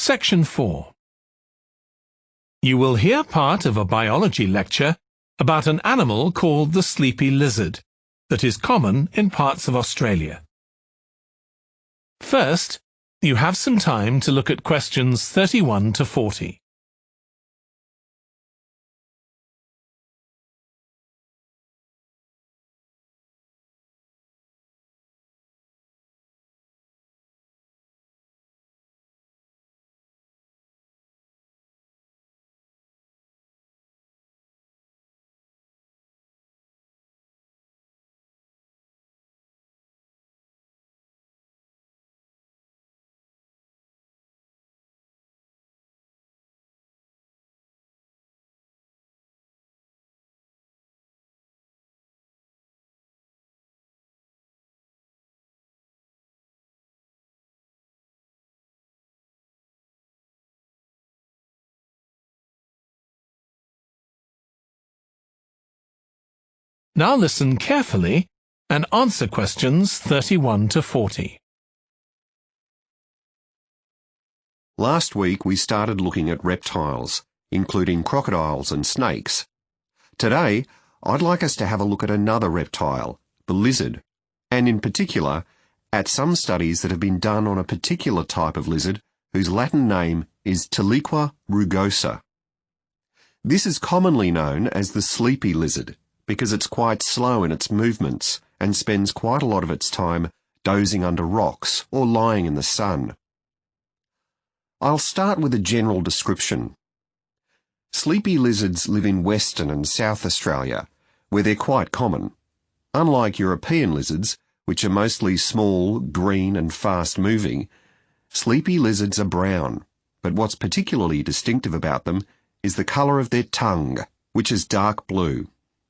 Section 4. You will hear part of a biology lecture about an animal called the sleepy lizard that is common in parts of Australia. First, you have some time to look at questions 31 to 40. Now listen carefully and answer questions 31 to 40. Last week we started looking at reptiles, including crocodiles and snakes. Today, I'd like us to have a look at another reptile, the lizard, and in particular, at some studies that have been done on a particular type of lizard whose Latin name is Tiliqua rugosa. This is commonly known as the sleepy lizard, because it's quite slow in its movements and spends quite a lot of its time dozing under rocks or lying in the sun. I'll start with a general description. Sleepy lizards live in Western and South Australia, where they're quite common. Unlike European lizards, which are mostly small, green and fast-moving, sleepy lizards are brown, but what's particularly distinctive about them is the colour of their tongue, which is dark blue,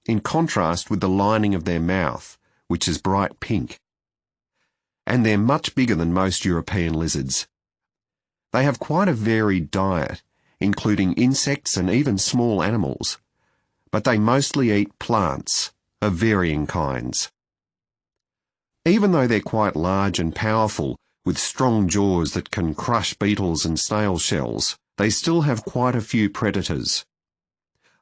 in contrast with the lining of their mouth, which is bright pink. And they're much bigger than most European lizards. They have quite a varied diet, including insects and even small animals, but they mostly eat plants of varying kinds. Even though they're quite large and powerful, with strong jaws that can crush beetles and snail shells, they still have quite a few predators.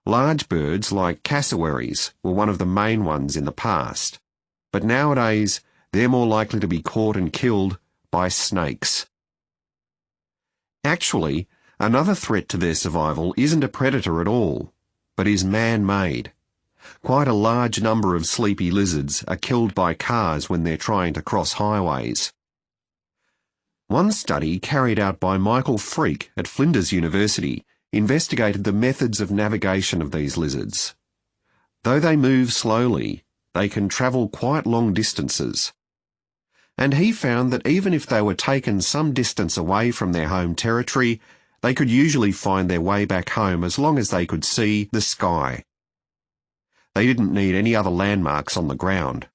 Large birds like cassowaries were one of the main ones in the past, but nowadays they're more likely to be caught and killed by snakes. Actually, another threat to their survival isn't a predator at all, but is man-made. Quite a large number of sleepy lizards are killed by cars when they're trying to cross highways. One study carried out by Michael Freak at Flinders University investigated the methods of navigation of these lizards. Though they move slowly, they can travel quite long distances. And he found that even if they were taken some distance away from their home territory, they could usually find their way back home as long as they could see the sky. They didn't need any other landmarks on the ground.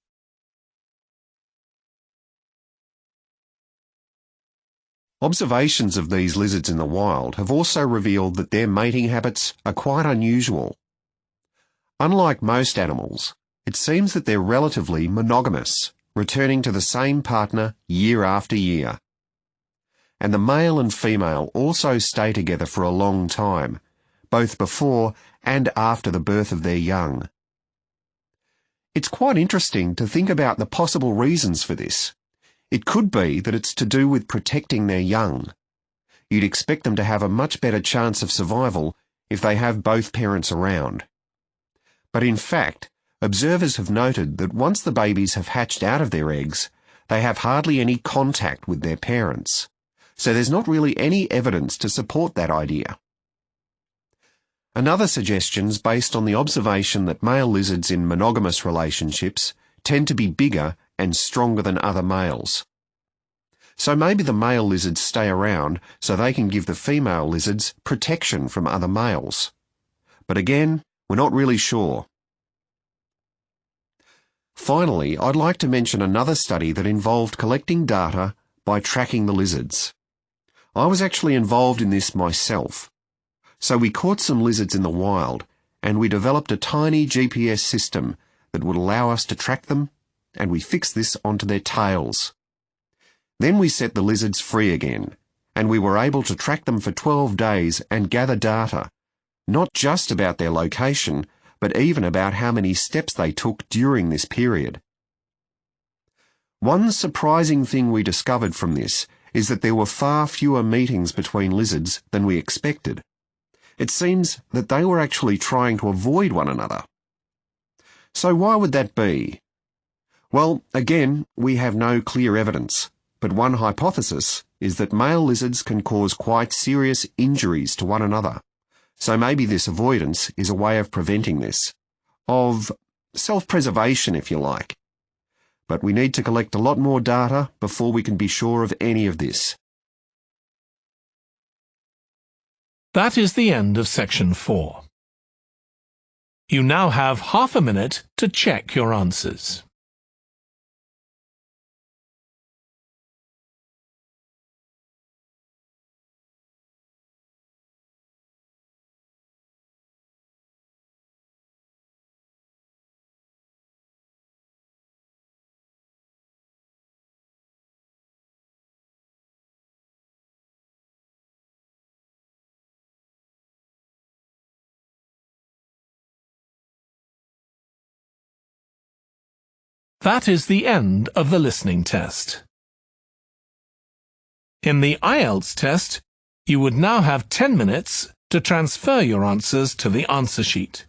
Observations of these lizards in the wild have also revealed that their mating habits are quite unusual. Unlike most animals, it seems that they're relatively monogamous, returning to the same partner year after year. And the male and female also stay together for a long time, both before and after the birth of their young. It's quite interesting to think about the possible reasons for this. It could be that it's to do with protecting their young. You'd expect them to have a much better chance of survival if they have both parents around. But in fact, observers have noted that once the babies have hatched out of their eggs, they have hardly any contact with their parents. So there's not really any evidence to support that idea. Another suggestion's based on the observation that male lizards in monogamous relationships tend to be bigger and stronger than other males. So maybe the male lizards stay around so they can give the female lizards protection from other males. But again, we're not really sure. Finally, I'd like to mention another study that involved collecting data by tracking the lizards. I was actually involved in this myself. So we caught some lizards in the wild, and we developed a tiny GPS system that would allow us to track them, and we fixed this onto their tails. Then we set the lizards free again, and we were able to track them for 12 days and gather data, not just about their location, but even about how many steps they took during this period. One surprising thing we discovered from this is that there were far fewer meetings between lizards than we expected. It seems that they were actually trying to avoid one another. So why would that be? Well, again, we have no clear evidence, but one hypothesis is that male lizards can cause quite serious injuries to one another. So maybe this avoidance is a way of preventing this, of self-preservation, if you like. But we need to collect a lot more data before we can be sure of any of this. That is the end of section 4. You now have half a minute to check your answers. That is the end of the listening test. In the IELTS test, you would now have 10 minutes to transfer your answers to the answer sheet.